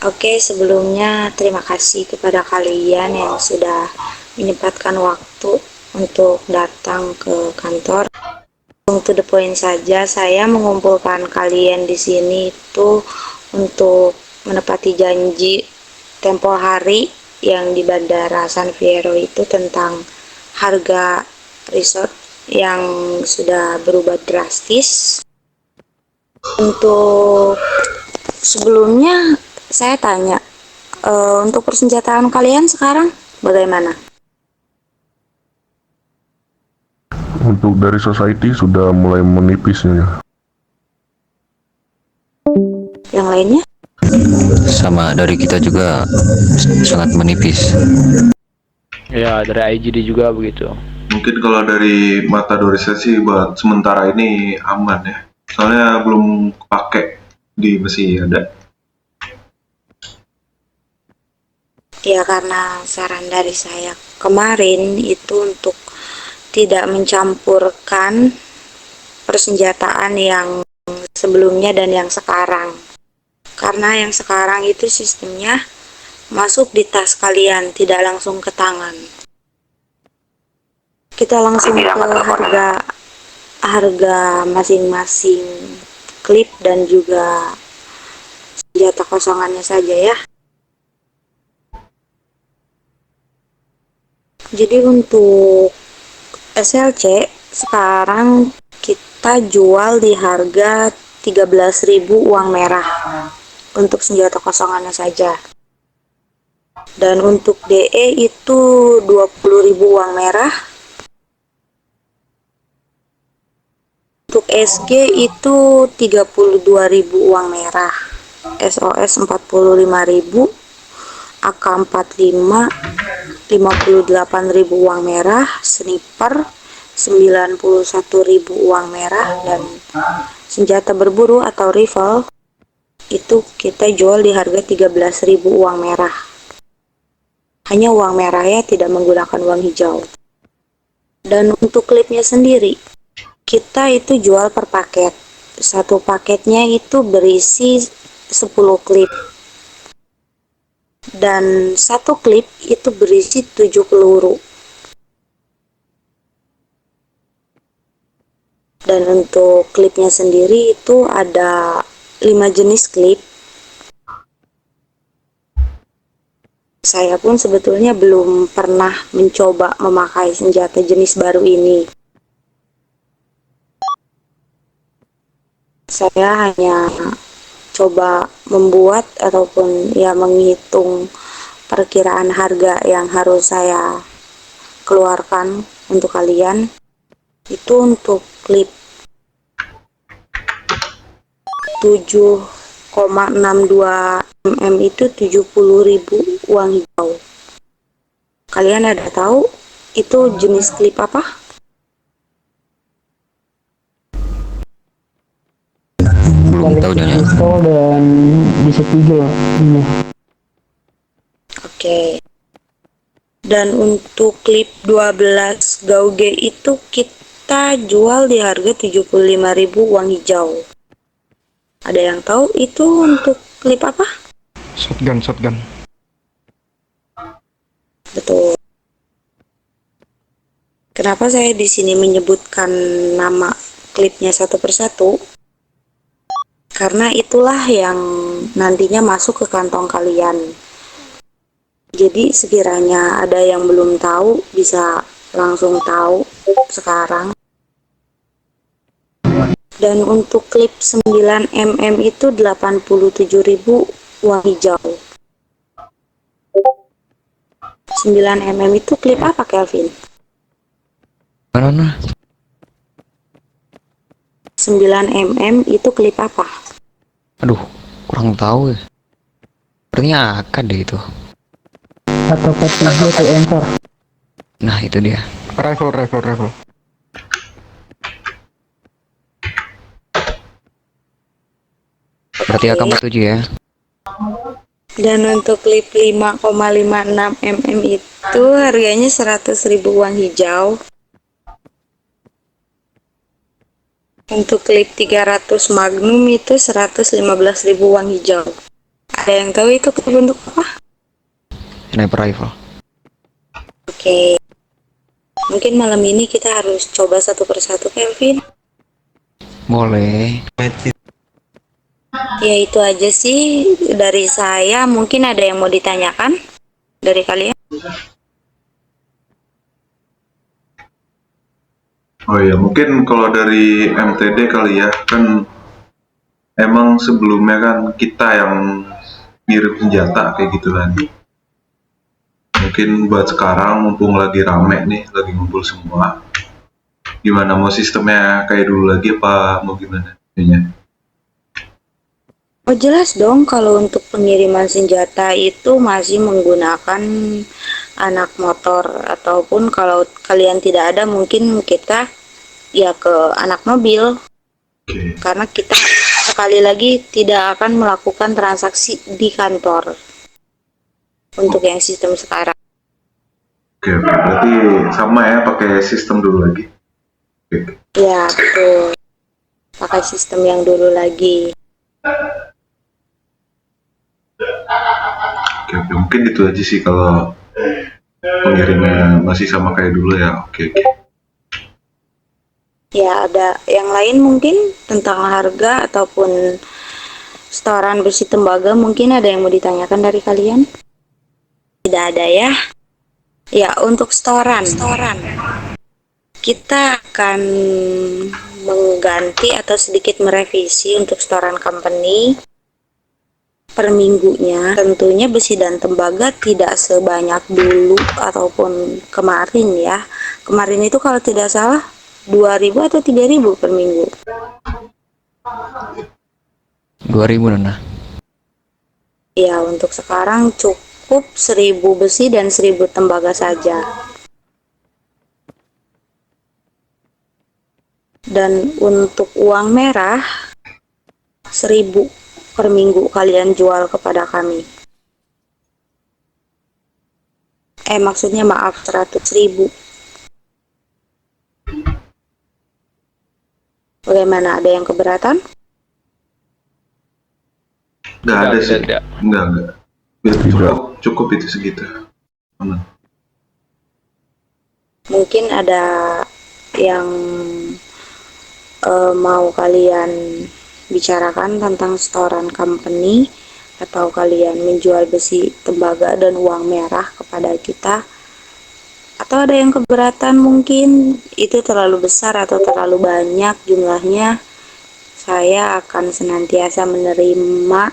Oke, sebelumnya terima kasih kepada kalian yang sudah menyempatkan waktu untuk datang ke kantor. To the point saja, saya mengumpulkan kalian di sini itu untuk menepati janji tempo hari yang di Bandara San Fierro itu tentang harga resort yang sudah berubah drastis. Untuk sebelumnya saya tanya, untuk persenjataan kalian sekarang bagaimana? Untuk dari society sudah mulai menipisnya. Yang lainnya? Sama dari kita juga sangat menipis. Ya, dari IGD juga begitu. Mungkin kalau dari Matador sih buat sementara ini aman ya. Soalnya belum pakai di Messi ada. Ya, karena saran dari saya kemarin itu untuk tidak mencampurkan persenjataan yang sebelumnya dan yang sekarang. Karena yang sekarang itu sistemnya masuk di tas kalian, tidak langsung ke tangan. Kita langsung ke harga masing-masing klip dan juga senjata kosongannya saja ya. Jadi untuk SLC sekarang kita jual di harga 13.000 uang merah untuk senjata kosongannya saja. Dan untuk DE itu 20.000 uang merah. Untuk SG itu 32.000 uang merah. SOS 45.000, AK45 58.000 uang merah, sniper 91.000 uang merah, dan senjata berburu atau rifle itu kita jual di harga 13.000 uang merah. Hanya uang merah ya, tidak menggunakan uang hijau. Dan untuk klipnya sendiri kita itu jual per paket. Satu paketnya itu berisi 10 klip. Dan satu klip itu berisi 7 peluru. Dan untuk klipnya sendiri itu ada 5 jenis klip. Saya pun sebetulnya belum pernah mencoba memakai senjata jenis baru ini. Saya hanya coba membuat ataupun ya menghitung perkiraan harga yang harus saya keluarkan untuk kalian. Itu untuk klip 7,62 mm itu 70.000 uang hijau. Kalian ada tahu itu jenis klip apa? Belum tahu nyonya. Pistol dan bisa 3 ini. Oke. Dan untuk klip 12 gauge itu kita jual di harga 75.000 uang hijau. Ada yang tahu itu untuk klip apa? Shotgun. Betul. Kenapa saya di sini menyebutkan nama klipnya satu persatu? Karena itulah yang nantinya masuk ke kantong kalian. Jadi sekiranya ada yang belum tahu bisa langsung tahu sekarang. Dan untuk klip 9 mm itu 87.000 uang hijau. 9 mm itu klip apa, Kelvin? Mana? 9 mm itu klip apa? Aduh, kurang tahu ya. Sepertinya akad deh itu. Atau P3 atau M4. Nah itu dia. Rifle. Berarti AK-47 ya. Dan untuk klip 5,56 mm itu harganya 100.000 uang hijau. Untuk klip 300 Magnum itu 115.000 uang hijau. Ada yang tahu itu bentuk apa? Sniper rifle. Oke. Mungkin malam ini kita harus coba satu persatu, Kelvin. Boleh. Ya itu aja sih dari saya. Mungkin ada yang mau ditanyakan dari kalian? Oh iya, mungkin kalau dari MTD kali ya, kan emang sebelumnya kan kita yang ngirim senjata kayak gitu kan. Mungkin buat sekarang mumpung lagi rame nih, lagi ngumpul semua. Gimana, mau sistemnya kayak dulu lagi apa mau gimana? Kayaknya. Oh jelas dong, kalau untuk pengiriman senjata itu masih menggunakan anak motor, ataupun kalau kalian tidak ada mungkin kita ya ke anak mobil, Oke. karena kita sekali lagi tidak akan melakukan transaksi di kantor untuk yang sistem sekarang. Oke, berarti sama ya, pakai sistem dulu lagi. Oke. Ya betul, pakai sistem yang dulu lagi. Oke, mungkin itu aja sih kalau pengirimnya masih sama kayak dulu ya. Oke. Ya ada yang lain mungkin tentang harga ataupun setoran bersih tembaga, mungkin ada yang mau ditanyakan dari kalian? Tidak ada ya? Ya untuk setoran kita akan mengganti atau sedikit merevisi untuk setoran company per minggunya. Tentunya besi dan tembaga tidak sebanyak dulu ataupun kemarin ya. Kemarin itu kalau tidak salah 2.000 atau 3.000 per minggu. 2000 Nona. Ya untuk sekarang cukup 1.000 besi dan 1.000 tembaga saja. Dan untuk uang merah 1.000 per minggu kalian jual kepada kami. Maksudnya maaf, 100.000. Bagaimana, ada yang keberatan? Nggak ada sih. Tidak. Enggak. Biar cukup itu segitu. Aman. Mungkin ada yang mau kalian bicarakan tentang setoran company, atau kalian menjual besi, tembaga, dan uang merah kepada kita, atau ada yang keberatan mungkin itu terlalu besar atau terlalu banyak jumlahnya. Saya akan senantiasa menerima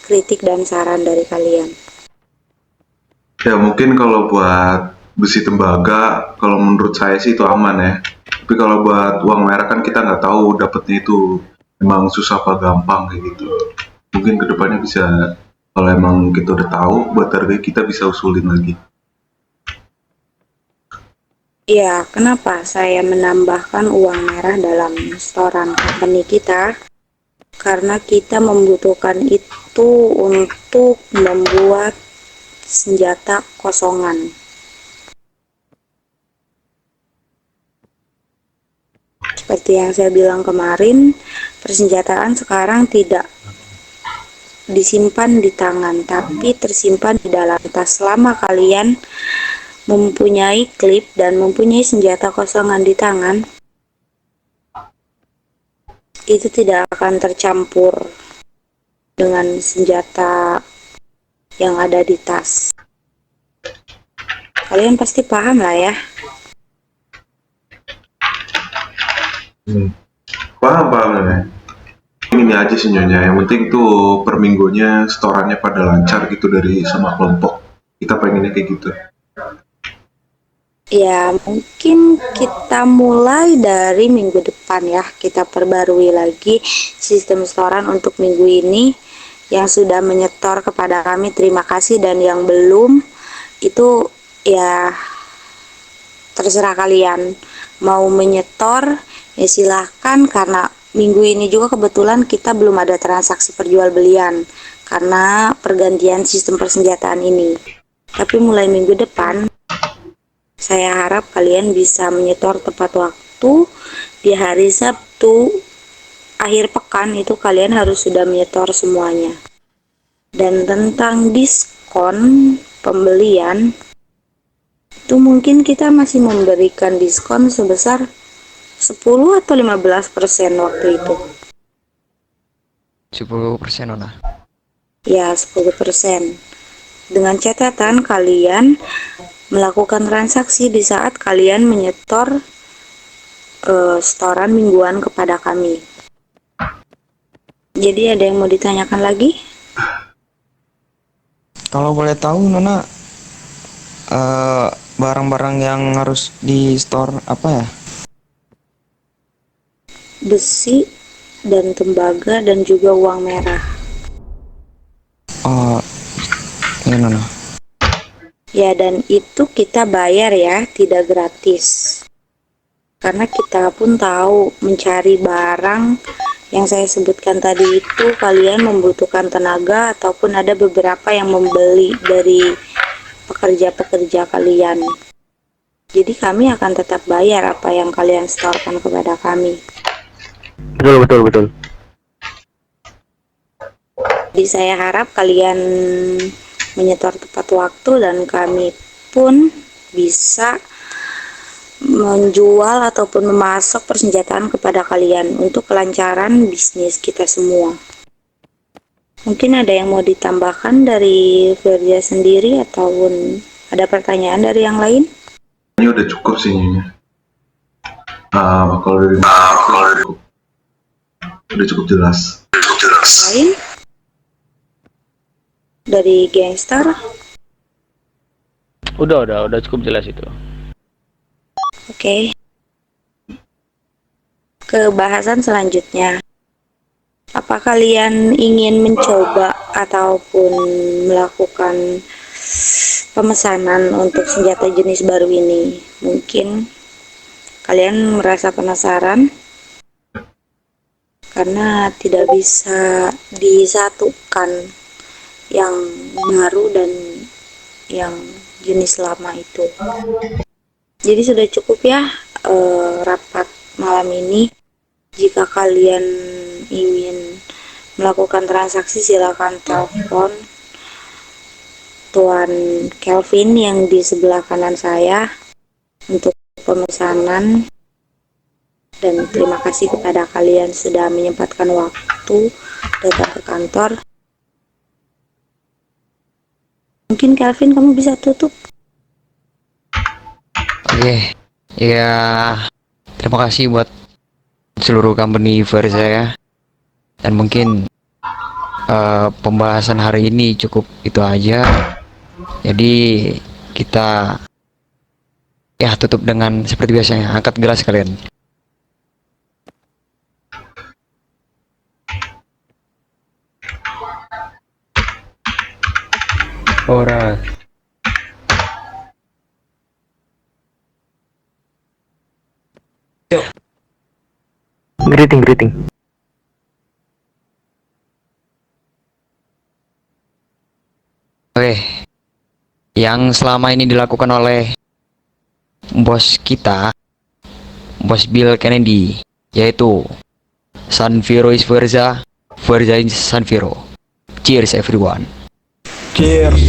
kritik dan saran dari kalian. Ya mungkin kalau buat besi tembaga, kalau menurut saya sih itu aman ya. Tapi kalau buat uang merah kan kita nggak tahu dapetnya itu emang susah apa gampang kayak gitu. Mungkin kedepannya bisa, kalau emang kita udah tahu buat harga, kita bisa usulin lagi. Ya, kenapa saya menambahkan uang merah dalam setoran company kita? Karena kita membutuhkan itu untuk membuat senjata kosongan. Seperti yang saya bilang kemarin, persenjataan sekarang tidak disimpan di tangan, tapi tersimpan di dalam tas. Selama kalian mempunyai klip dan mempunyai senjata kosongan di tangan, itu tidak akan tercampur dengan senjata yang ada di tas. Kalian pasti paham lah ya. Paham ya. Ini aja sih Nyonya, yang penting tuh per minggunya setorannya pada lancar gitu dari sama kelompok. Kita pengennya kayak gitu. Ya, mungkin kita mulai dari minggu depan ya. Kita perbarui lagi sistem setoran untuk minggu ini. Yang sudah menyetor kepada kami, terima kasih. Dan yang belum, itu ya terserah kalian. Mau menyetor, ya silahkan. Karena minggu ini juga kebetulan kita belum ada transaksi perjualbelian karena pergantian sistem persenjataan ini. Tapi mulai minggu depan, saya harap kalian bisa menyetor tepat waktu. Di hari Sabtu akhir pekan itu kalian harus sudah menyetor semuanya. Dan tentang diskon pembelian, itu mungkin kita masih memberikan diskon sebesar 10 atau 15% waktu itu. 10% Nona. Ya, 10%. Dengan catatan kalian melakukan transaksi di saat kalian menyetor setoran mingguan kepada kami. Jadi ada yang mau ditanyakan lagi? Kalau boleh tahu Nona, barang-barang yang harus di store apa ya? Besi dan tembaga dan juga uang merah. Oh, iya Nona. Ya, dan itu kita bayar ya, tidak gratis. Karena kita pun tahu mencari barang yang saya sebutkan tadi itu kalian membutuhkan tenaga ataupun ada beberapa yang membeli dari pekerja-pekerja kalian. Jadi kami akan tetap bayar apa yang kalian setorkan kepada kami. Betul. Jadi saya harap kalian menyetor tepat waktu dan kami pun bisa menjual ataupun memasok persenjataan kepada kalian untuk kelancaran bisnis kita semua. Mungkin ada yang mau ditambahkan dari Verja sendiri ataupun ada pertanyaan dari yang lain? Ini udah cukup sih Nyonya. Kalau dari udah cukup jelas. Lain? Dari Gangster? Udah cukup jelas itu. Oke. Ke bahasan selanjutnya. Apa kalian ingin mencoba ataupun melakukan pemesanan untuk senjata jenis baru ini? Mungkin kalian merasa penasaran karena tidak bisa disatukan yang baru dan yang jenis lama itu. Jadi sudah cukup ya rapat malam ini. Jika kalian ingin melakukan transaksi silakan telepon Tuan Kelvin yang di sebelah kanan saya untuk pemesanan. Dan terima kasih kepada kalian sudah menyempatkan waktu datang ke kantor. Mungkin Kelvin kamu bisa tutup. Oke, ya terima kasih buat seluruh company Verza ya. Dan mungkin pembahasan hari ini cukup itu aja. Jadi kita ya tutup dengan seperti biasanya, angkat gelas kalian. Ora. Greeting. Oke, yang selama ini dilakukan oleh bos kita, bos Bill Kennedy, yaitu Sanviro is Verza, Verza is Sanviro. Cheers everyone. Cheers.